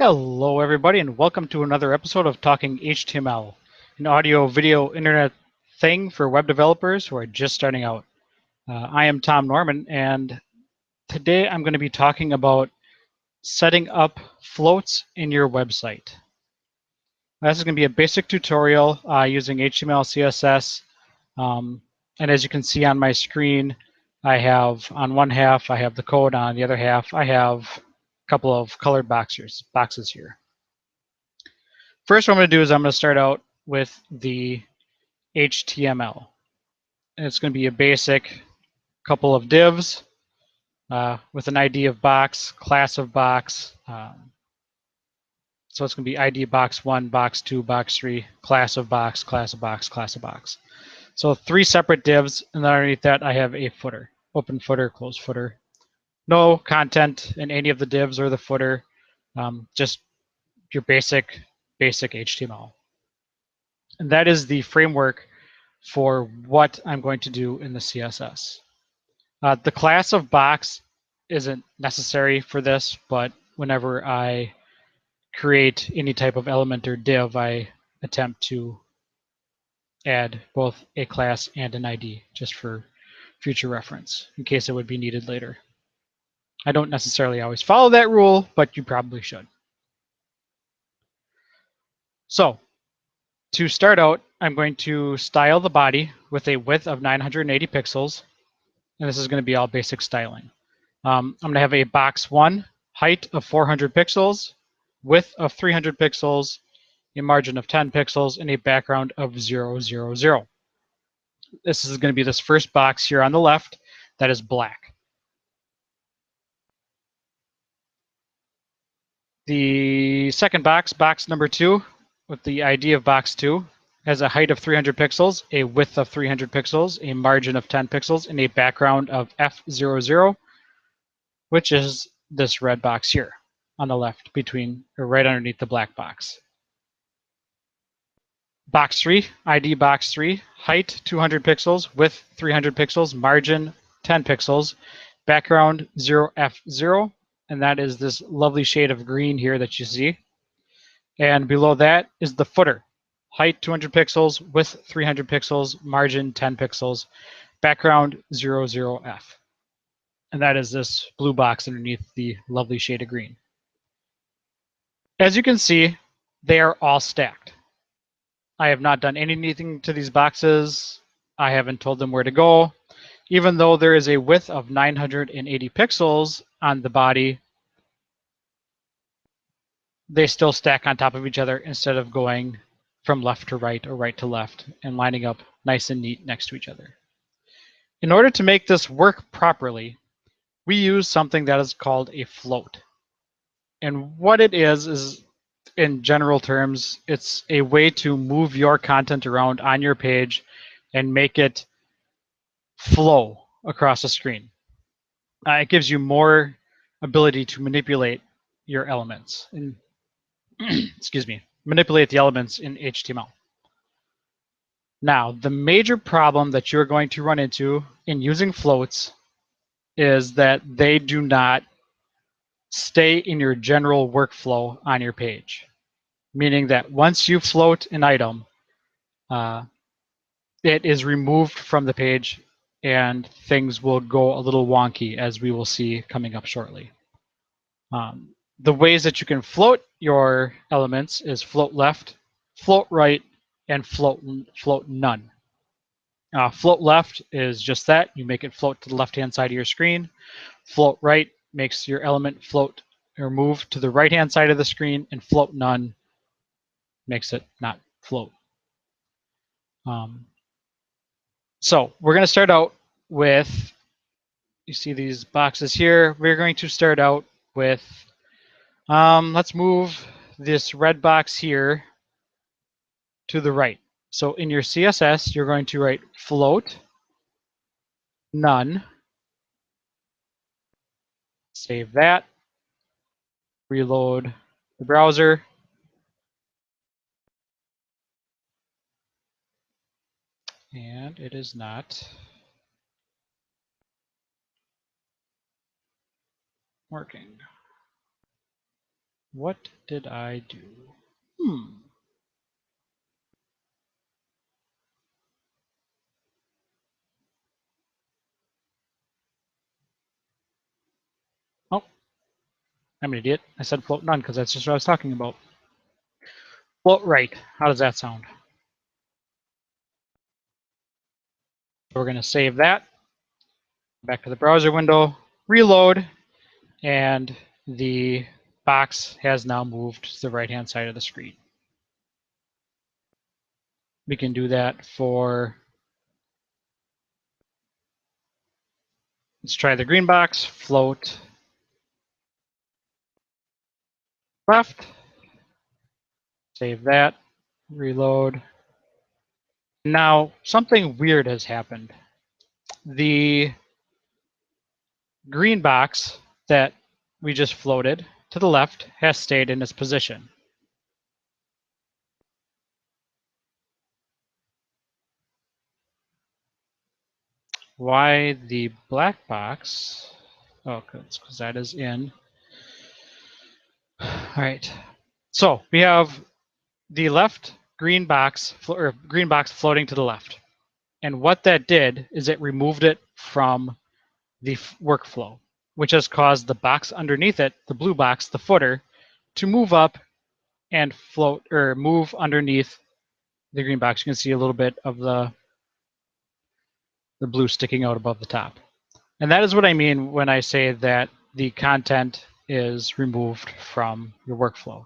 Hello everybody and welcome to another episode of Talking HTML, an audio video internet thing for web developers who are just starting out. I am Tom Norman and today I'm going to be talking about setting up floats in your website. This is going to be a basic tutorial using HTML, CSS, and as you can see on my screen, I have on one half I have the code, on the other half I have a couple of colored boxes here. First, what I'm going to do is I'm going to start out with the HTML. And it's going to be a basic couple of divs with an ID of box, class of box. So it's going to be ID box 1, box 2, box 3, class of box, class of box, class of box. So 3 separate divs, and then underneath that I have a footer, open footer, close footer. No content in any of the divs or the footer, just your basic HTML. And that is the framework for what I'm going to do in the CSS. The class of box isn't necessary for this, but whenever I create any type of element or div, I attempt to add both a class and an ID just for future reference in case it would be needed later. I don't necessarily always follow that rule, but you probably should. So to start out, I'm going to style the body with a width of 980 pixels, and this is going to be all basic styling. I'm going to have a box 1, height of 400 pixels, width of 300 pixels, a margin of 10 pixels, and a background of 0, 0, 0. This is going to be this first box here on the left that is black. The second box, box number 2, with the ID of box 2, has a height of 300 pixels, a width of 300 pixels, a margin of 10 pixels, and a background of F00, which is this red box here on the left between or right underneath the black box. Box 3, ID box 3, height 200 pixels, width 300 pixels, margin 10 pixels, background 0F0, and that is this lovely shade of green here that you see. And below that is the footer. Height 200 pixels, width 300 pixels, margin 10 pixels, background 00F. And that is this blue box underneath the lovely shade of green. As you can see, they are all stacked. I have not done anything to these boxes. I haven't told them where to go. Even though there is a width of 980 pixels on the body, they still stack on top of each other instead of going from left to right or right to left and lining up nice and neat next to each other. In order to make this work properly, we use something that is called a float. And what it is in general terms, it's a way to move your content around on your page and make it flow across the screen. It gives you more ability to manipulate your elements and excuse me, manipulate the elements in HTML. Now, the major problem that you're going to run into in using floats is that they do not stay in your general workflow on your page. Meaning that once you float an item, it is removed from the page and things will go a little wonky, as we will see coming up shortly. The ways that you can float your elements is float left, float right, and float none. Float left is just that. You make it float to the left-hand side of your screen. Float right makes your element float or move to the right-hand side of the screen, and float none makes it not float. So we're going to start out with, you see these boxes here. We're going to start out with, let's move this red box here to the right. So in your CSS, you're going to write float none. Save that. Reload the browser. And it is not working. What did I do? Oh, I'm an idiot. I said float none because that's just what I was talking about. Float right. How does that sound? So we're going to save that. Back to the browser window, reload, and the box has now moved to the right-hand side of the screen. We can do that for, let's try the green box, float left, save that, reload. Now, something weird has happened. The green box that we just floated to the left has stayed in its position. Why the black box? Oh, because that is in. All right. So we have the left green box or green box floating to the left. And what that did is it removed it from the workflow, which has caused the box underneath it, the blue box, the footer, to move up and float or move underneath the green box. You can see a little bit of the blue sticking out above the top. And that is what I mean when I say that the content is removed from your workflow.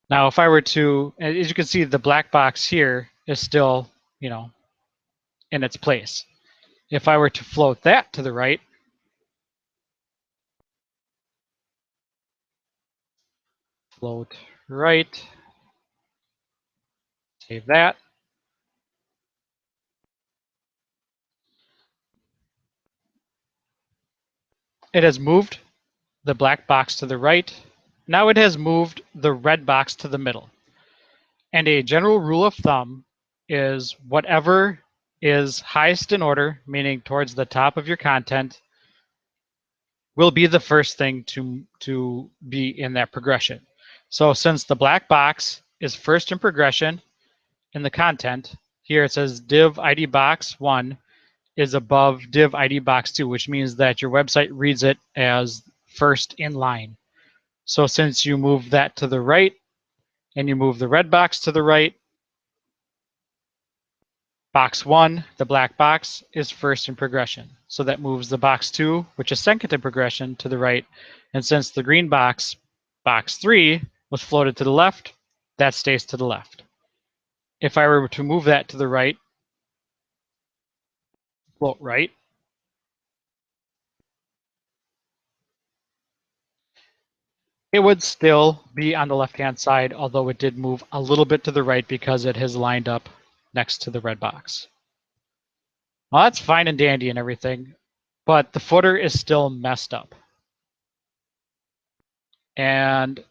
Now, if I were to, as you can see, the black box here is still, in its place. If I were to float that to the right, float right, save that. It has moved the black box to the right. Now it has moved the red box to the middle. And a general rule of thumb is whatever is highest in order, meaning towards the top of your content, will be the first thing to be in that progression. So since the black box is first in progression in the content, here it says div ID box 1 is above div ID box 2, which means that your website reads it as first in line. So since you move that to the right and you move the red box to the right, box 1, the black box, is first in progression. So that moves the box 2, which is second in progression, to the right. And since the green box, box 3, was floated to the left, that stays to the left. If I were to move that to the right, float right, it would still be on the left-hand side, although it did move a little bit to the right because it has lined up next to the red box. Well, that's fine and dandy and everything, but the footer is still messed up. And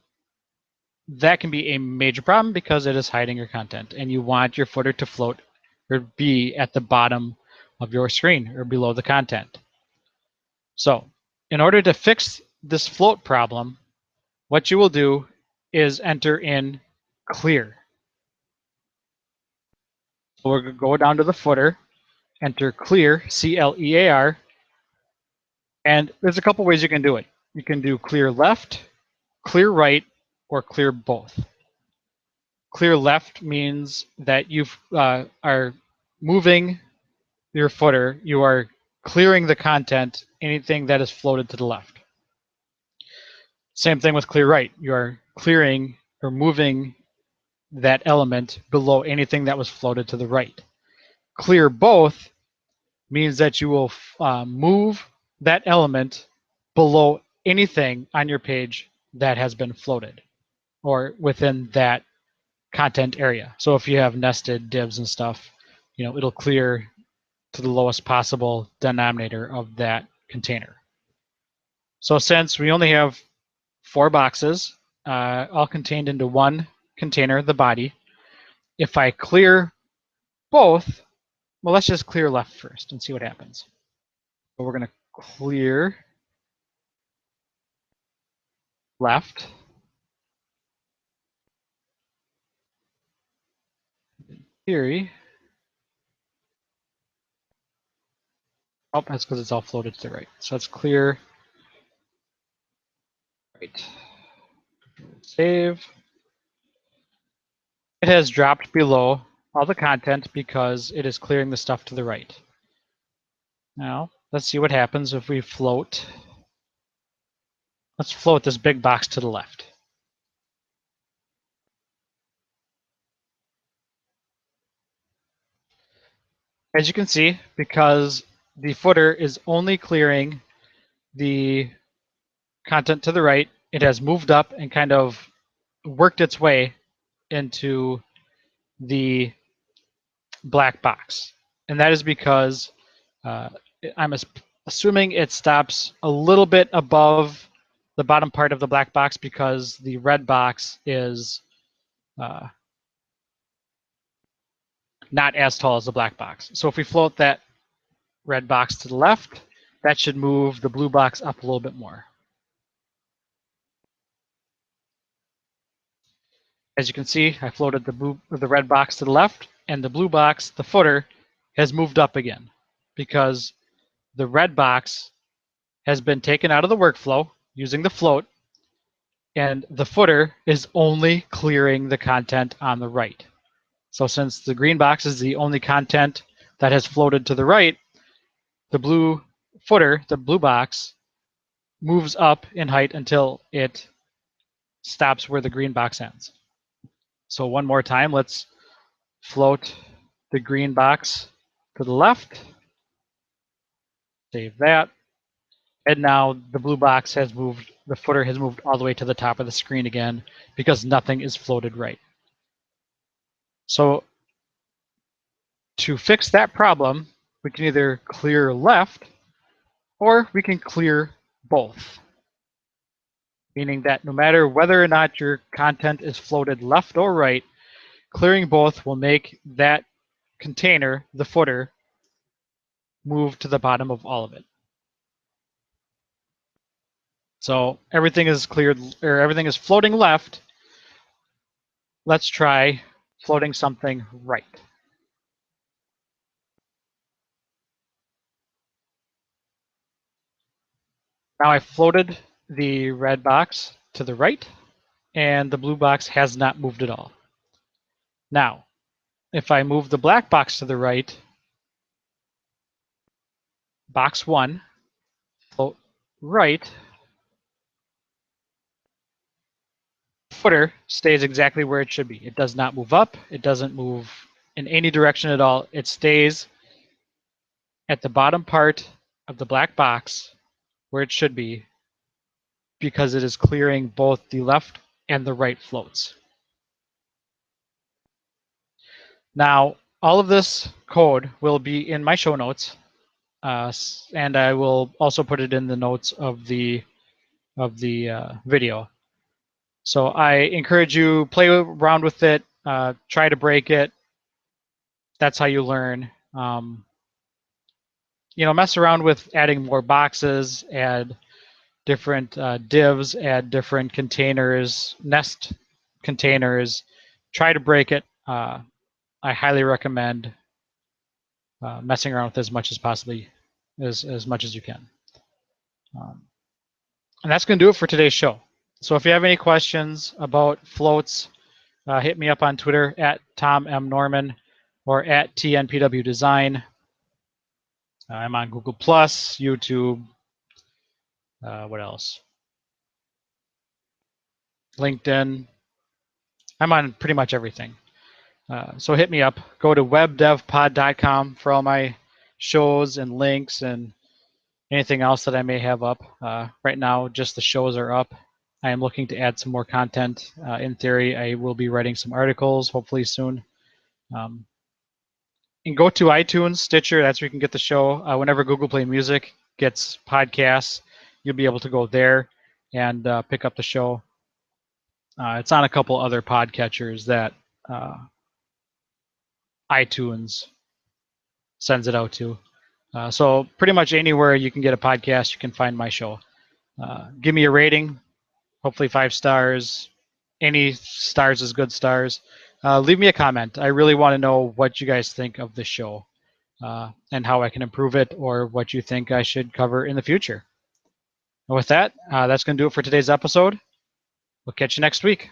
that can be a major problem because it is hiding your content, and you want your footer to float or be at the bottom of your screen or below the content. So in order to fix this float problem, what you will do is enter in clear. So we're going to go down to the footer, enter clear, C-L-E-A-R, and there's a couple ways you can do it. You can do clear left, clear right, or clear both. Clear left means that you are moving your footer, you are clearing the content, anything that is floated to the left. Same thing with clear right. You are clearing or moving that element below anything that was floated to the right. Clear both means that you will move that element below anything on your page that has been floated or within that content area. So if you have nested divs and stuff, it'll clear to the lowest possible denominator of that container. So since we only have 4 boxes, all contained into one container, the body, if I clear both, well, let's just clear left first and see what happens. So we're going to clear left. In theory, oh, that's because it's all floated to the right. So it's clear. Right. Save. It has dropped below all the content because it is clearing the stuff to the right. Now, let's see what happens if we float. Let's float this big box to the left. As you can see, because the footer is only clearing the content to the right, it has moved up and kind of worked its way into the black box. And that is because I'm assuming it stops a little bit above the bottom part of the black box because the red box is not as tall as the black box. So if we float that red box to the left, that should move the blue box up a little bit more. As you can see, I floated the red box to the left, and the blue box, the footer, has moved up again because the red box has been taken out of the workflow using the float, and the footer is only clearing the content on the right. So since the green box is the only content that has floated to the right, the blue footer, the blue box, moves up in height until it stops where the green box ends. So one more time, let's float the green box to the left. Save that. And now the blue box has moved, the footer has moved all the way to the top of the screen again because nothing is floated right. So to fix that problem, we can either clear left or we can clear both. Meaning that no matter whether or not your content is floated left or right, clearing both will make that container, the footer, move to the bottom of all of it. So everything is cleared, or everything is floating left. Let's try floating something right. Now I floated the red box to the right, and the blue box has not moved at all. Now, if I move the black box to the right, box 1, float right, footer stays exactly where it should be. It does not move up. It doesn't move in any direction at all. It stays at the bottom part of the black box where it should be because it is clearing both the left and the right floats. Now, all of this code will be in my show notes, and I will also put it in the notes of the video. So I encourage you, play around with it, try to break it. That's how you learn. Mess around with adding more boxes, add different divs, add different containers, nest containers. Try to break it. I highly recommend messing around with as much as possibly, as much as you can. And that's going to do it for today's show. So if you have any questions about floats, hit me up on Twitter at Tom M. Norman or at TNPW Design. I'm on Google+, YouTube, what else? LinkedIn. I'm on pretty much everything. So hit me up. Go to webdevpod.com for all my shows and links and anything else that I may have up. Right now, just the shows are up. I am looking to add some more content. In theory, I will be writing some articles, hopefully soon. And go to iTunes, Stitcher, that's where you can get the show. Whenever Google Play Music gets podcasts, you'll be able to go there and pick up the show. It's on a couple other podcatchers that iTunes sends it out to. So pretty much anywhere you can get a podcast, you can find my show. Give me a rating. hopefully 5 stars. Any stars is good stars. Leave me a comment. I really want to know what you guys think of the show and how I can improve it, or what you think I should cover in the future. And with that, that's going to do it for today's episode. We'll catch you next week.